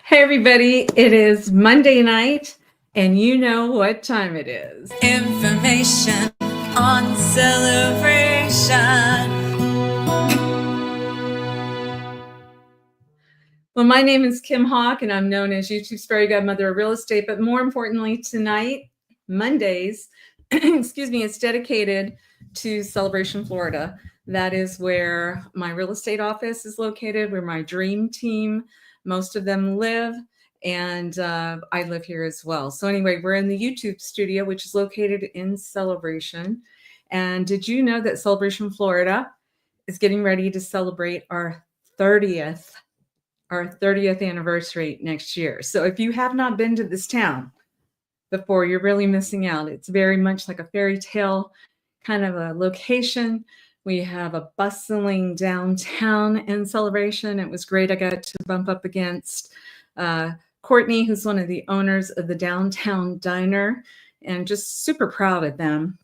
Hey, everybody, it is Monday night, and you know what time it is. Information on celebration. Well, my name is Kim Hawk, and I'm known as YouTube's fairy godmother of real estate. But more importantly, tonight, Mondays, excuse me, it's dedicated to Celebration, Florida. That is where my real estate office is located, where my dream team, most of them live. And I live here as well. So anyway, we're in the YouTube studio, which is located in Celebration. And did you know that Celebration, Florida is getting ready to celebrate our 30th anniversary next year. So if you have not been to this town before, you're really missing out. It's very much like a fairy tale kind of a location. We have a bustling downtown in Celebration. It was great. I got to bump up against Courtney, who's one of the owners of the Downtown Diner, and just super proud of them.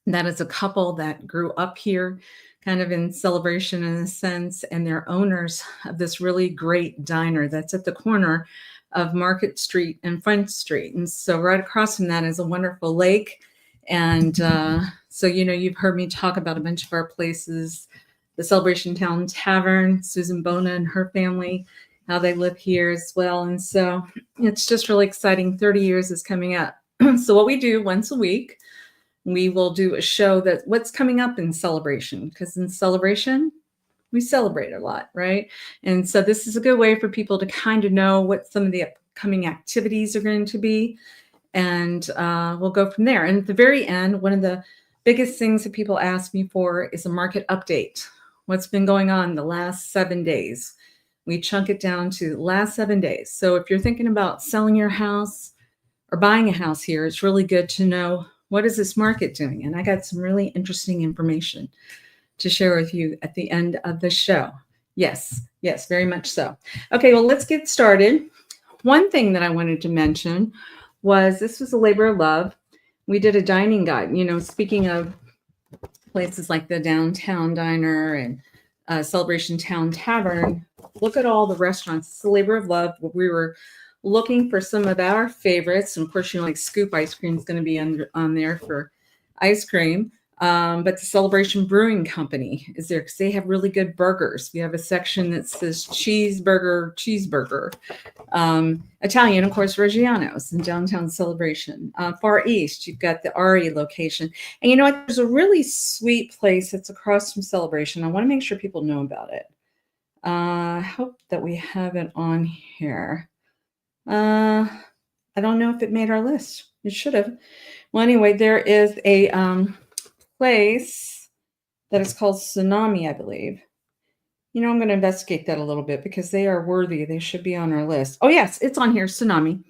That is a couple that grew up here, kind of in Celebration in a sense, and they're owners of this really great diner that's at the corner of Market Street and Front Street. And so right across from that is a wonderful lake. And so, you've heard me talk about a bunch of our places, the Celebration Town Tavern, Susan Bona and her family, how they live here as well. And so it's just really exciting. 30 years is coming up. So what we do once a week, we will do a show that what's coming up in Celebration, because in Celebration, we celebrate a lot, right? And so this is a good way for people to kind of know what some of the upcoming activities are going to be. And we'll go from there. And at the very end, one of the biggest things that people ask me for is a market update. What's been going on the last 7 days? We chunk it down to the last 7 days. So if you're thinking about selling your house or buying a house here, it's really good to know, what is this market doing? And I got some really interesting information to share with you at the end of the show. Yes, very much so. Okay, well, let's get started. One thing that I wanted to mention was this was a labor of love. We did a dining guide, speaking of places like the Downtown Diner and Celebration Town Tavern. Look at all the restaurants. It's a labor of love. We were looking for some of our favorites. And of course, like Scoop Ice Cream is going to be on there for ice cream. But the Celebration Brewing Company is there because they have really good burgers. We have a section that says cheeseburger. Italian, of course, Reggiano's in downtown Celebration. Far East, you've got the Ari location. And you know what? There's a really sweet place that's across from Celebration. I want to make sure people know about it. I hope that we have it on here. I don't know if it made our list. It should have. Well, anyway, there is a place that is called Tsunami, I believe. I'm going to investigate that a little bit because they are worthy. They should be on our list. Oh, yes, it's on here, Tsunami.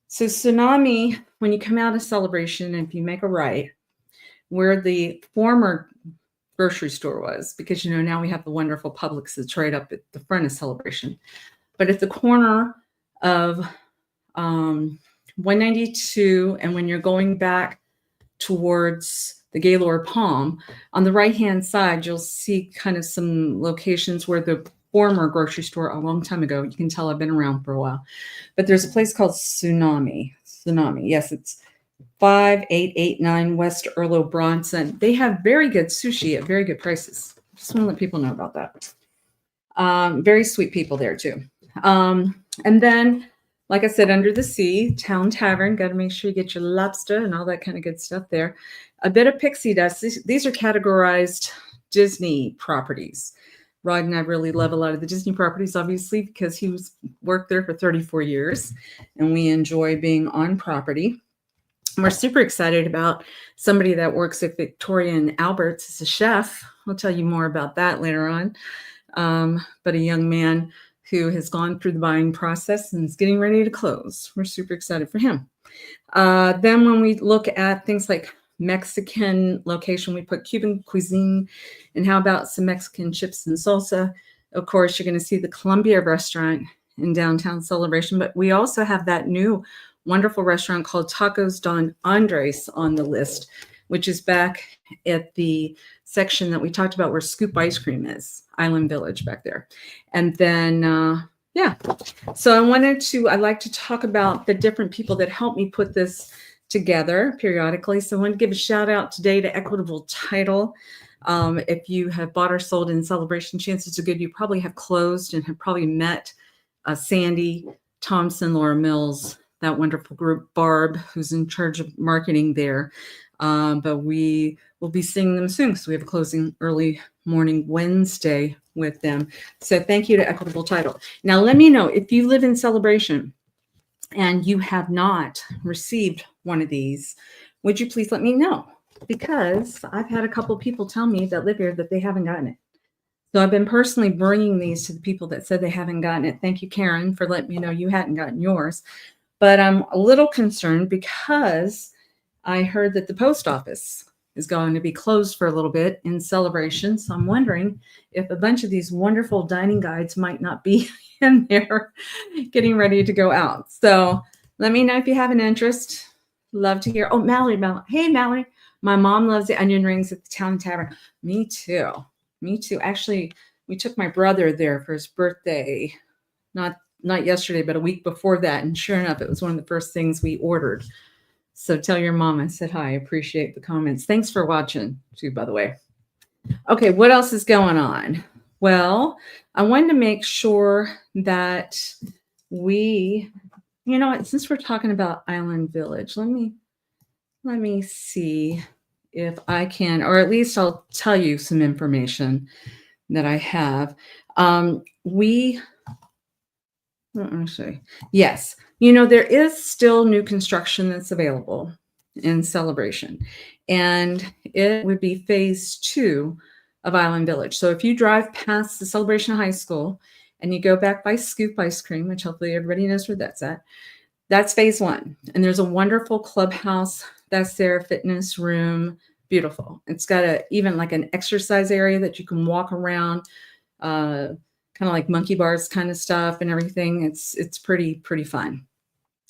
So Tsunami, when you come out of Celebration, if you make a right, where the former grocery store was, because, now we have the wonderful Publix that's right up at the front of Celebration. But at the corner of 192, and when you're going back towards the Gaylord Palm, on the right-hand side, you'll see kind of some locations where the former grocery store a long time ago, you can tell I've been around for a while, but there's a place called Tsunami. Yes, it's 5889 West Erlo Bronson. They have very good sushi at very good prices. Just want to let people know about that. Very sweet people there too. And then, like I said, Under the Sea, Town Tavern. Got to make sure you get your lobster and all that kind of good stuff there. A bit of pixie dust. These are categorized Disney properties. Rod and I really love a lot of the Disney properties, obviously, because he worked there for 34 years, and we enjoy being on property. We're super excited about somebody that works at Victoria and Albert's as a chef. I'll tell you more about that later on. But a young man who has gone through the buying process and is getting ready to close. We're super excited for him. Then when we look at things like Mexican location, we put Cuban cuisine, and how about some Mexican chips and salsa? Of course, you're going to see the Columbia restaurant in downtown Celebration, but we also have that new wonderful restaurant called Tacos Don Andres on the list, which is back at the section that we talked about where Scoop Ice Cream is, Island Village back there. And then Yeah. So I like to talk about the different people that helped me put this together periodically. So I want to give a shout out today to Equitable Title. If you have bought or sold in Celebration, chances are good you probably have closed and have probably met Sandy Thompson, Laura Mills, that wonderful group, Barb, who's in charge of marketing there. But we will be seeing them soon because we have a closing early morning Wednesday with them. So thank you to Equitable Title. Now, let me know if you live in Celebration and you have not received one of these, would you please let me know? Because I've had a couple people tell me that live here that they haven't gotten it. So I've been personally bringing these to the people that said they haven't gotten it. Thank you, Karen, for letting me know you hadn't gotten yours. But I'm a little concerned because I heard that the post office is going to be closed for a little bit in Celebration. So I'm wondering if a bunch of these wonderful dining guides might not be in there getting ready to go out. So let me know if you have an interest. Love to hear. Oh, Mallory. Hey, Mallory. My mom loves the onion rings at the Town Tavern. Me too. Me too. Actually, we took my brother there for his birthday, not yesterday, but a week before that. And sure enough, it was one of the first things we ordered. So tell your mom I said hi. I appreciate the comments. Thanks for watching too, by the way. Okay, what else is going on? Well, I wanted to make sure that we, you know what, since we're talking about Island Village, let me see if I can, or at least I'll tell you some information that I have. Yes, there is still new construction that's available in Celebration, and it would be phase 2 of Island Village. So if you drive past the Celebration High School and you go back by Scoop Ice Cream, which hopefully everybody knows where that's at, that's phase 1. And there's a wonderful clubhouse that's there, fitness room, beautiful. It's got even like an exercise area that you can walk around, kind of like monkey bars kind of stuff and everything. It's pretty fun.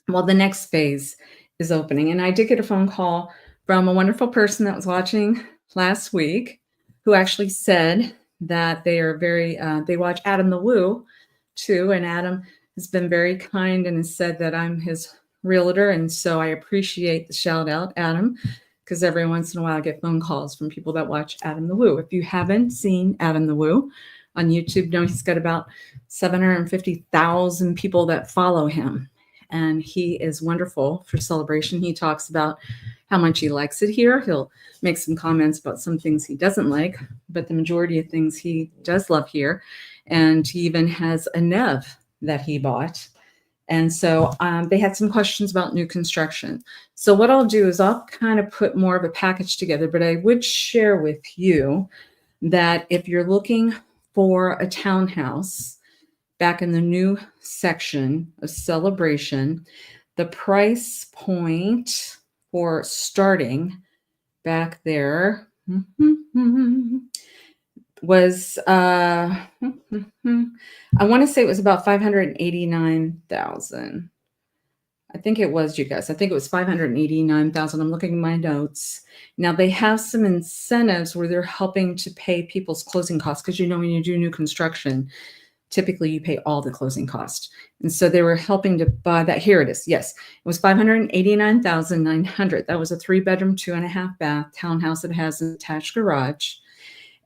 Well, the next phase is opening, and I did get a phone call from a wonderful person that was watching last week who actually said that they are they watch Adam the Woo too, and Adam has been very kind and has said that I'm his realtor, and so I appreciate the shout out, Adam, because every once in a while I get phone calls from people that watch Adam the Woo. If you haven't seen Adam the Woo on YouTube, he's got about 750,000 people that follow him, and he is wonderful for Celebration. He talks about how much he likes it here. He'll make some comments about some things he doesn't like, but the majority of things he does love here. And he even has a Nev that he bought. And so they had some questions about new construction. So what I'll do is I'll kind of put more of a package together, but I would share with you that if you're looking for a townhouse back in the new section of Celebration, the price point for starting back there was I want to say it was about 589,000. I think it was, you guys. I think it was 589,000. I'm looking at my notes. Now they have some incentives where they're helping to pay people's closing costs, because when you do new construction, typically you pay all the closing costs. And so they were helping to buy that. Here it is. Yes, it was 589,900. That was a 3-bedroom, 2.5 bath townhouse that has an attached garage.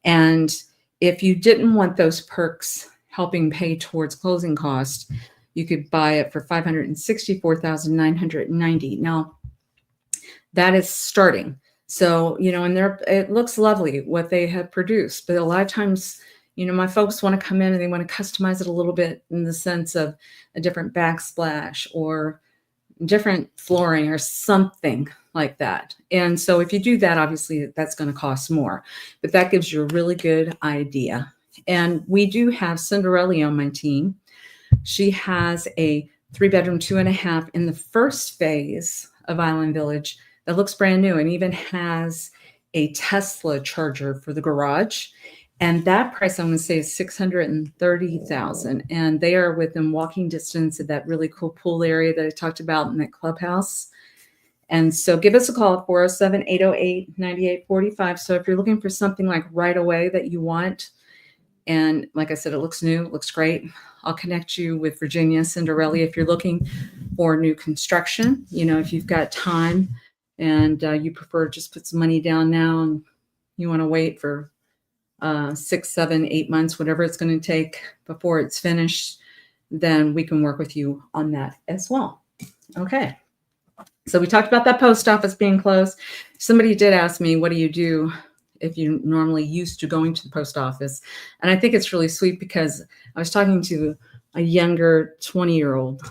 And if you didn't want those perks helping pay towards closing costs, you could buy it for 564,990. Now, that is starting. So, and it looks lovely what they have produced, but a lot of times, my folks want to come in and they want to customize it a little bit in the sense of a different backsplash or different flooring or something like that. And so if you do that, obviously that's going to cost more, but that gives you a really good idea. And we do have Cinderella on my team. She has a 3-bedroom, 2.5 in the first phase of Island Village that looks brand new and even has a Tesla charger for the garage. And that price, I'm going to say, is $630,000. And they are within walking distance of that really cool pool area that I talked about in that clubhouse. And so give us a call at 407-808-9845. So if you're looking for something like right away that you want, And like I said, it looks new, it looks great. I'll connect you with Virginia Cinderelli if you're looking for new construction. If you've got time and you prefer just put some money down now and you want to wait for 6, 7, 8 months, whatever it's going to take before it's finished, then we can work with you on that as well. Okay. So we talked about that post office being closed. Somebody did ask me, what do you do if you normally used to going to the post office? And I think it's really sweet because I was talking to a younger 20-year-old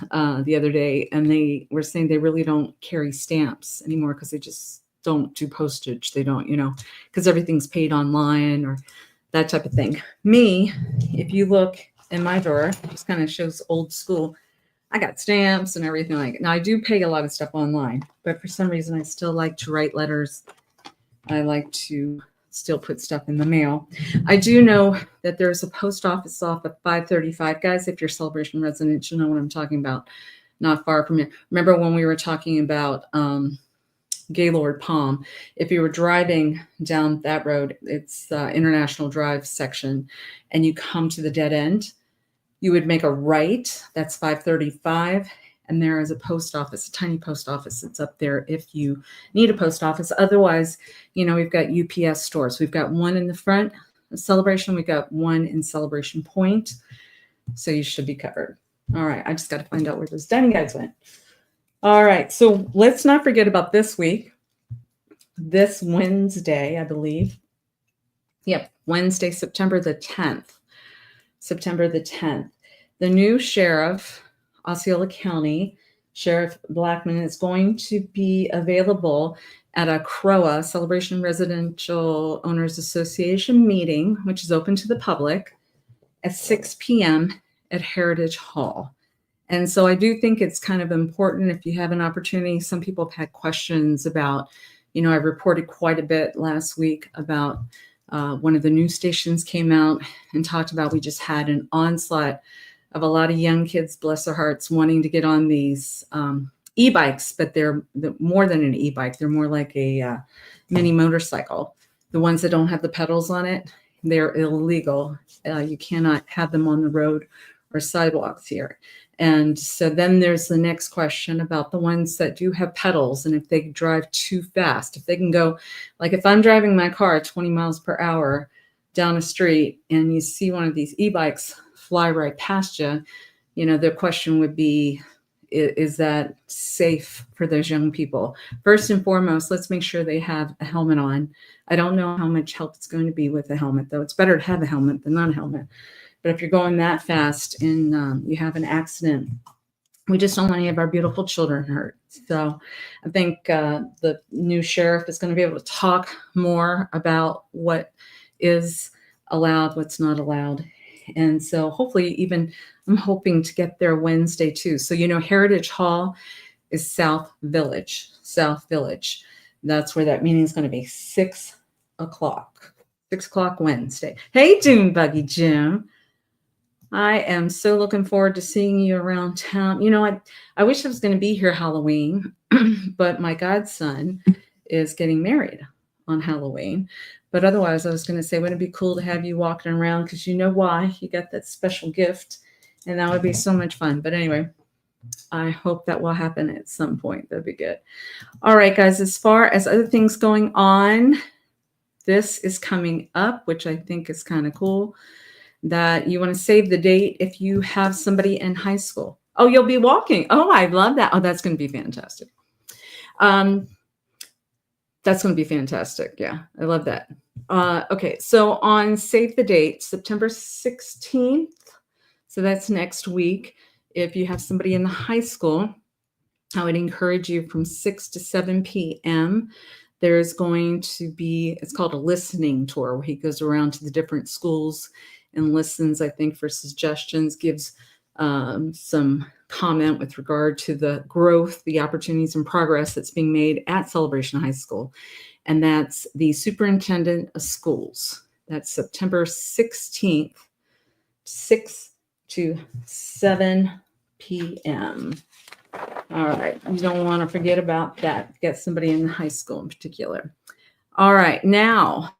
the other day, and they were saying they really don't carry stamps anymore because they just don't do postage. They don't, because everything's paid online or that type of thing. Me, if you look in my drawer, just kind of shows old school. I got stamps and everything like it. Now I do pay a lot of stuff online, but for some reason I still like to write letters. I like to still put stuff in the mail. I do know that there's a post office off at 535. Guys, if you're Celebration residents, you know what I'm talking about. Not far from it. Remember when we were talking about Gaylord Palm? If you were driving down that road, it's International Drive section, and you come to the dead end, you would make a right. That's 535. And there is a post office, a tiny post office that's up there if you need a post office. Otherwise, we've got UPS stores. We've got one in the front of Celebration. We've got one in Celebration Point. So you should be covered. All right. I just got to find out where those dining guides went. All right. So let's not forget about this week. This Wednesday, I believe. Yep. Wednesday, September the 10th. September the 10th. The new sheriff, Osceola County, Sheriff Blackman, is going to be available at a CROA, Celebration Residential Owners Association meeting, which is open to the public, at 6 p.m. at Heritage Hall. And so I do think it's kind of important if you have an opportunity. Some people have had questions about, I reported quite a bit last week about one of the news stations came out and talked about we just had an onslaught of a lot of young kids, bless their hearts, wanting to get on these e-bikes, but they're more than an e-bike. They're more like a mini motorcycle. The ones that don't have the pedals on it, they're illegal. You cannot have them on the road or sidewalks here. And so then there's the next question about the ones that do have pedals and if they drive too fast. If they can go, like if I'm driving my car at 20 miles per hour down a street and you see one of these e-bikes fly right past you, the question would be, is that safe for those young people? First and foremost, let's make sure they have a helmet on. I don't know how much help it's going to be with a helmet, though. It's better to have a helmet than not a helmet. But if you're going that fast and you have an accident, we just don't want any of our beautiful children hurt. So I think the new sheriff is going to be able to talk more about what is allowed, what's not allowed. And so hopefully even I'm hoping to get there Wednesday too. So, Heritage Hall is South Village. That's where that meeting is going to be, 6 o'clock. 6 o'clock Wednesday. Hey, Dune Buggy Jim. I am so looking forward to seeing you around town. I wish I was going to be here Halloween, but my godson is getting married on Halloween. But otherwise, I was going to say, wouldn't it be cool to have you walking around? Because you know why? You got that special gift, and that would be so much fun. But anyway, I hope that will happen at some point. That'd be good. All right, guys, as far as other things going on, this is coming up, which I think is kind of cool, that you want to save the date if you have somebody in high school. Oh, you'll be walking. Oh, I love that. Oh, that's going to be fantastic. That's going to be fantastic. Yeah, I love that. Okay, so on Save the Date, September 16th, so that's next week. If you have somebody in the high school, I would encourage you from 6 to 7 p.m. There's going to be, it's called a listening tour, where he goes around to the different schools and listens, I think, for suggestions, gives some comment with regard to the growth, the opportunities and progress that's being made at Celebration High School. And that's the superintendent of schools. That's September 16th, 6 to 7 p.m. All right. You don't want to forget about that. Get somebody in high school in particular. All right. Now,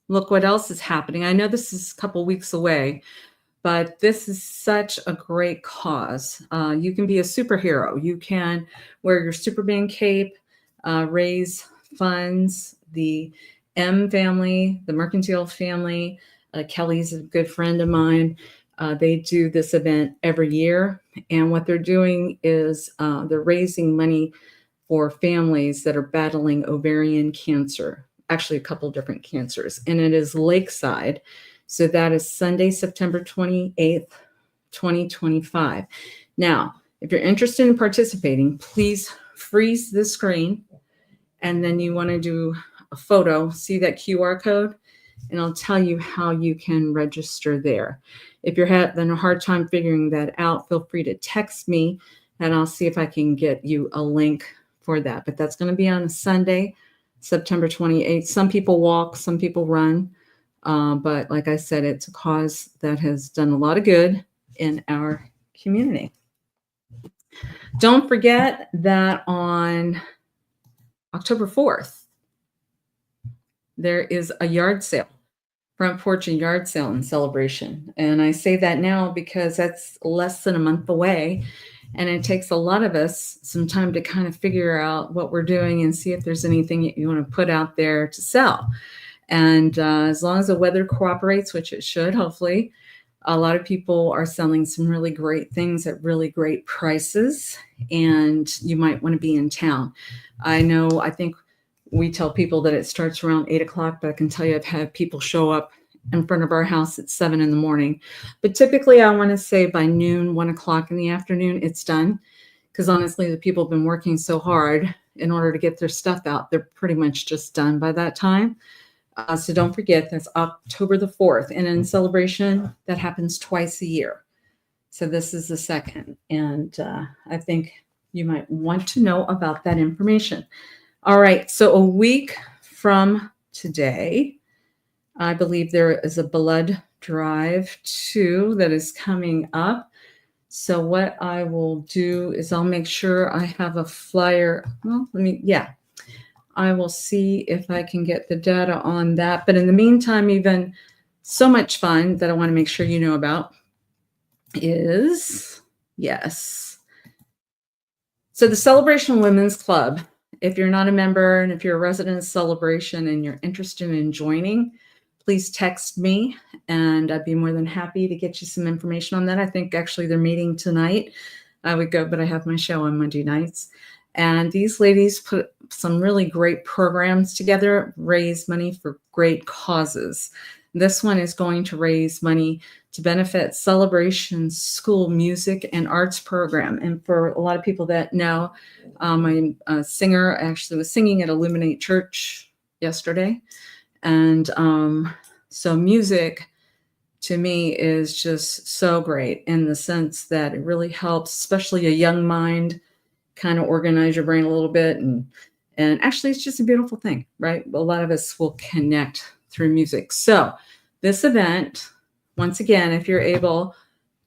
look what else is happening. I know this is a couple weeks away, but this is such a great cause. You can be a superhero. You can wear your Superman cape, raise funds. The M family, the Mercantile family, Kelly's a good friend of mine. They do this event every year. And what they're doing is they're raising money for families that are battling ovarian cancer, actually, a couple different cancers. And it is lakeside. So that is Sunday, September 28th, 2025. Now, if you're interested in participating, please freeze the screen. And then you want to do a photo, see that QR code, and I'll tell you how you can register there. If you're having a hard time figuring that out, feel free to text me and I'll see if I can get you a link for that. But that's going to be on a Sunday, September 28th. Some people walk, some people run. But like I said, it's a cause that has done a lot of good in our community. Don't forget that on October 4th, there is a yard sale, front porch and yard sale and celebration. And I say that now because that's less than a month away. And it takes a lot of us some time to kind of figure out what we're doing and see if there's anything you want to put out there to sell. And as long as the weather cooperates, which it should, hopefully, a lot of people are selling some really great things at really great prices. And you might want to be in town. I think we tell people that it starts around 8 o'clock, but I can tell you I've had people show up in front of our house at 7 in the morning. But typically I want to say by noon, 1 o'clock in the afternoon, it's done. Because honestly, the people have been working so hard in order to get their stuff out. They're pretty much just done by that time. So don't forget, that's October the 4th. And in celebration, that happens twice a year. So this is the second. And I think you might want to know about that information. All right. So a week from today, I believe there is a blood drive too that is coming up. So what I will do is I'll make sure I have a flyer. Well, I will see if I can get the data on that. But in the meantime, even so much fun that I want to make sure you know about is, yes. So the Celebration Women's Club, if you're not a member and if you're a resident of Celebration and you're interested in joining, please text me and I'd be more than happy to get you some information on that. I think actually they're meeting tonight. I would go, but I have my show on Monday nights. And these ladies put some really great programs together, raise money for great causes. This one is going to raise money to benefit Celebration School Music and Arts Program. And for a lot of people that know, I'm a singer. I actually was singing at Illuminate Church yesterday. And so music to me is just so great in the sense that it really helps, especially a young mind, kind of organize your brain a little bit. And actually, it's just a beautiful thing, right? A lot of us will connect through music. So this event, once again, if you're able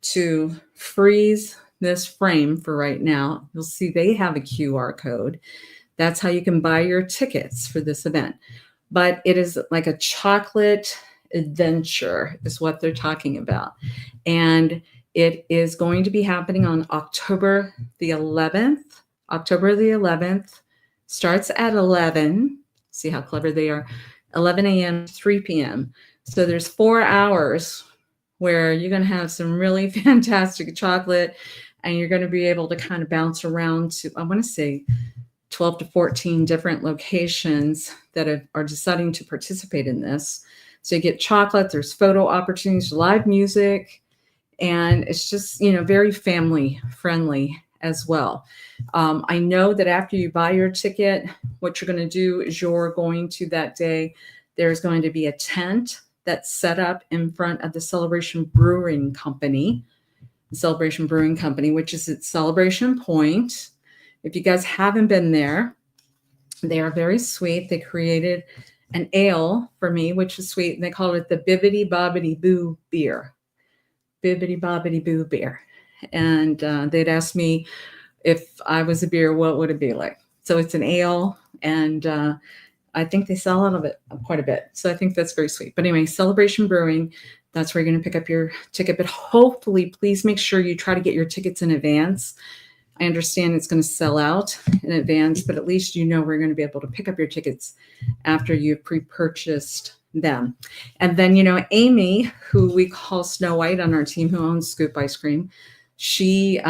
to freeze this frame for right now, you'll see they have a QR code. That's how you can buy your tickets for this event. But it is like a chocolate adventure is what they're talking about. And it is going to be happening on October the 11th. October the 11th starts at 11. See how clever they are. 11 a.m. to 3 p.m. So there's 4 hours where you're going to have some really fantastic chocolate and you're going to be able to kind of bounce around to, I want to say, 12 to 14 different locations that are deciding to participate in this. So you get chocolate, there's photo opportunities, live music, and it's just, very family friendly as well. I know that after you buy your ticket, what you're going to do is you're going to that day, there's going to be a tent that's set up in front of the Celebration Brewing Company, which is at Celebration Point. If you guys haven't been there, they are very sweet. They created an ale for me, which is sweet. And they called it the Bibbidi Bobbidi Boo beer. Bibbidi Bobbidi Boo beer. And they'd asked me if I was a beer, what would it be like? So it's an ale. And I think they sell out of it quite a bit. So I think that's very sweet. But anyway, Celebration Brewing, that's where you're going to pick up your ticket. But hopefully, please make sure you try to get your tickets in advance. I understand it's going to sell out in advance, but at least you know we're going to be able to pick up your tickets after you've pre-purchased them. And then, Amy, who we call Snow White on our team, who owns Scoop Ice Cream, she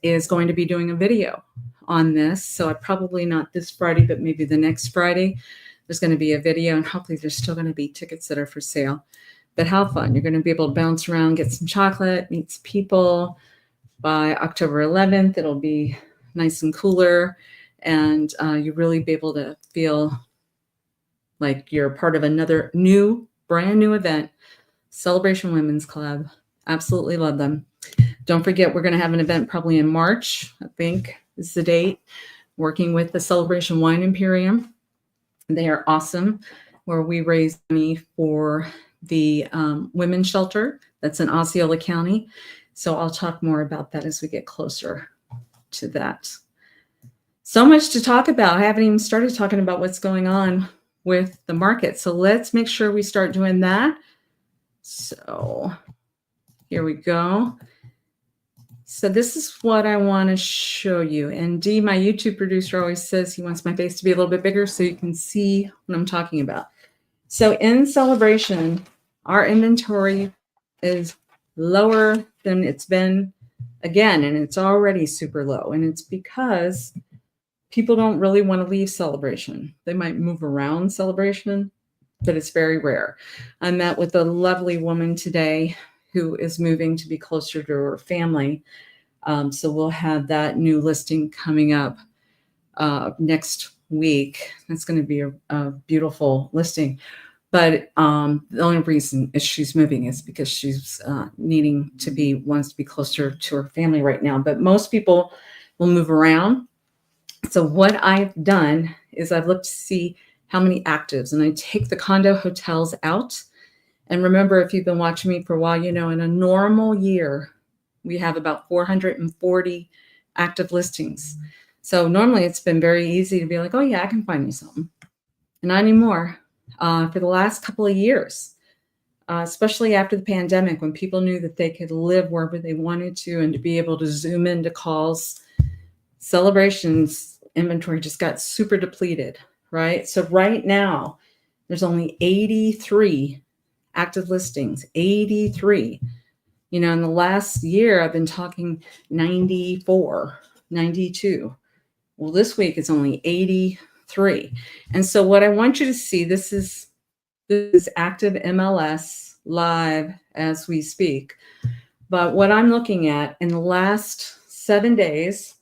is going to be doing a video on this. So probably not this Friday, but maybe the next Friday, there's going to be a video, and hopefully there's still going to be tickets that are for sale. But how fun. You're going to be able to bounce around, get some chocolate, meet some people. By October 11th, it'll be nice and cooler, and you really be able to feel like you're part of another brand new event, Celebration Women's Club. Absolutely love them. Don't forget, we're going to have an event probably in March, I think is the date, working with the Celebration Wine Imperium. They are awesome, where we raise money for the women's shelter that's in Osceola County. So I'll talk more about that as we get closer to that. So much to talk about. I haven't even started talking about what's going on with the market. So let's make sure we start doing that. So here we go. So this is what I want to show you. And Dee, my YouTube producer, always says he wants my face to be a little bit bigger so you can see what I'm talking about. So in Celebration, our inventory is lower than it's been again, and it's already super low. And it's because people don't really want to leave Celebration. They might move around Celebration, but it's very rare. I met with a lovely woman today who is moving to be closer to her family. So we'll have that new listing coming up next week. That's going to be a beautiful listing. But the only reason is she's moving is because she's wants to be closer to her family right now. But most people will move around. So what I've done is I've looked to see how many actives, and I take the condo hotels out. And remember, if you've been watching me for a while, in a normal year, we have about 440 active listings. So normally it's been very easy to be like, oh yeah, I can find me something. And not anymore. For the last couple of years, especially after the pandemic, when people knew that they could live wherever they wanted to and to be able to zoom into calls, Celebration's inventory just got super depleted, right? So right now, there's only 83 active listings, 83. In the last year, I've been talking 94, 92. Well, this week it's only 83. And so what I want you to see, this is active MLS live as we speak. But what I'm looking at in the last 7 days,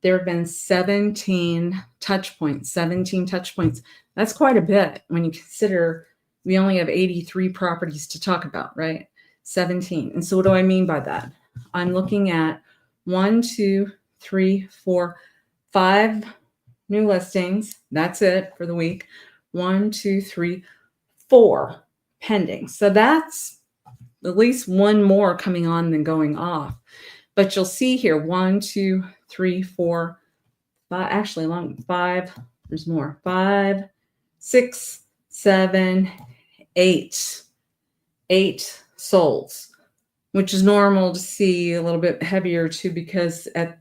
there have been 17 touch points. That's quite a bit when you consider we only have 83 properties to talk about, right? 17. And so what do I mean by that? I'm looking at 1, 2, 3, 4, 5 new listings. That's it for the week. 1, 2, 3, 4 pending. So that's at least one more coming on than going off. But you'll see here 1, 2, 3, 4, 5. Actually, 5. There's more. 5, 6, 7, 8. 8 solds, which is normal to see a little bit heavier too, because at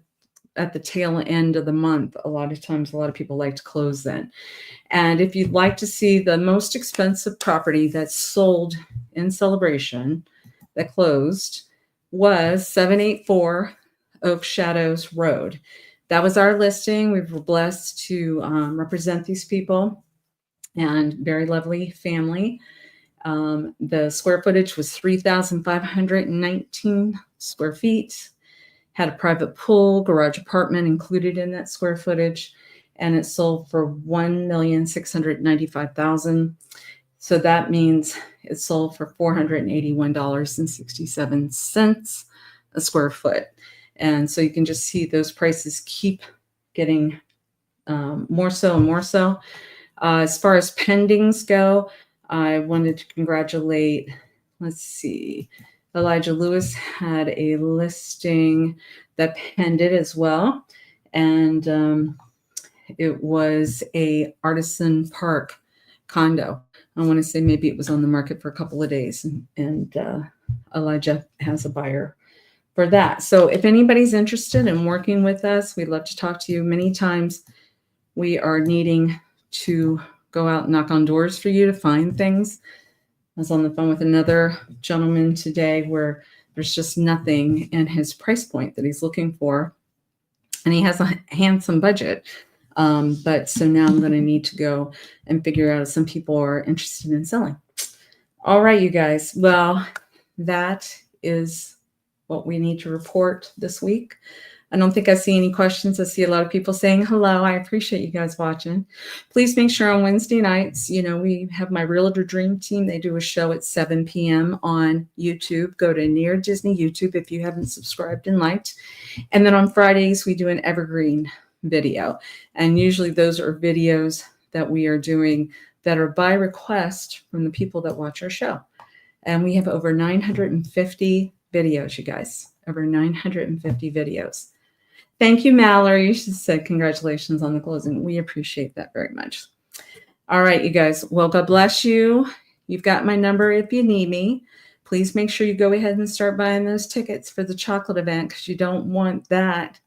the tail end of the month, a lot of times, a lot of people like to close then. And if you'd like to see the most expensive property that's sold in Celebration that closed was 784 Oak Shadows Road. That was our listing. We were blessed to represent these people, and very lovely family. The square footage was 3,519 square feet, had a private pool, garage apartment included in that square footage, and it sold for $1,695,000. So that means it sold for $481.67 a square foot. And so you can just see those prices keep getting more so and more so. As far as pendings go, I wanted to congratulate, Elijah Lewis had a listing that pended as well. And It was a artisan park condo. I want to say maybe it was on the market for a couple of days, and Elijah has a buyer for that. So if anybody's interested in working with us, we'd love to talk to you. Many times we are needing to go out and knock on doors for you to find things. I was on the phone with another gentleman today where there's just nothing in his price point that he's looking for. And he has a handsome budget. But so now I'm going to need to go and figure out if some people are interested in selling. All right, you guys. Well, that is what we need to report this week. I don't think I see any questions. I see a lot of people saying hello. I appreciate you guys watching. Please make sure on Wednesday nights, we have my Realtor Dream Team. They do a show at 7 p.m. on YouTube. Go to Near Disney YouTube if you haven't subscribed and liked. And then on Fridays, we do an evergreen video. And usually those are videos that we are doing that are by request from the people that watch our show. And we have over 950 videos, you guys. Over 950 videos. Thank you, Mallory. She said congratulations on the closing. We appreciate that very much. All right, you guys. Well, God bless you. You've got my number if you need me. Please make sure you go ahead and start buying those tickets for the chocolate event because you don't want that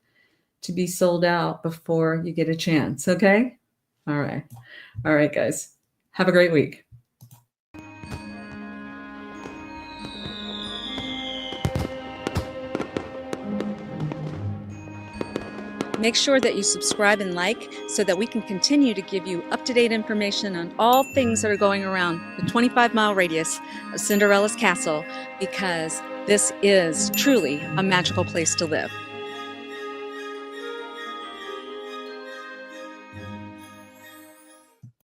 to be sold out before you get a chance, okay? All right. All right, guys. Have a great week. Make sure that you subscribe and like so that we can continue to give you up-to-date information on all things that are going around the 25-mile radius of Cinderella's castle, because this is truly a magical place to live.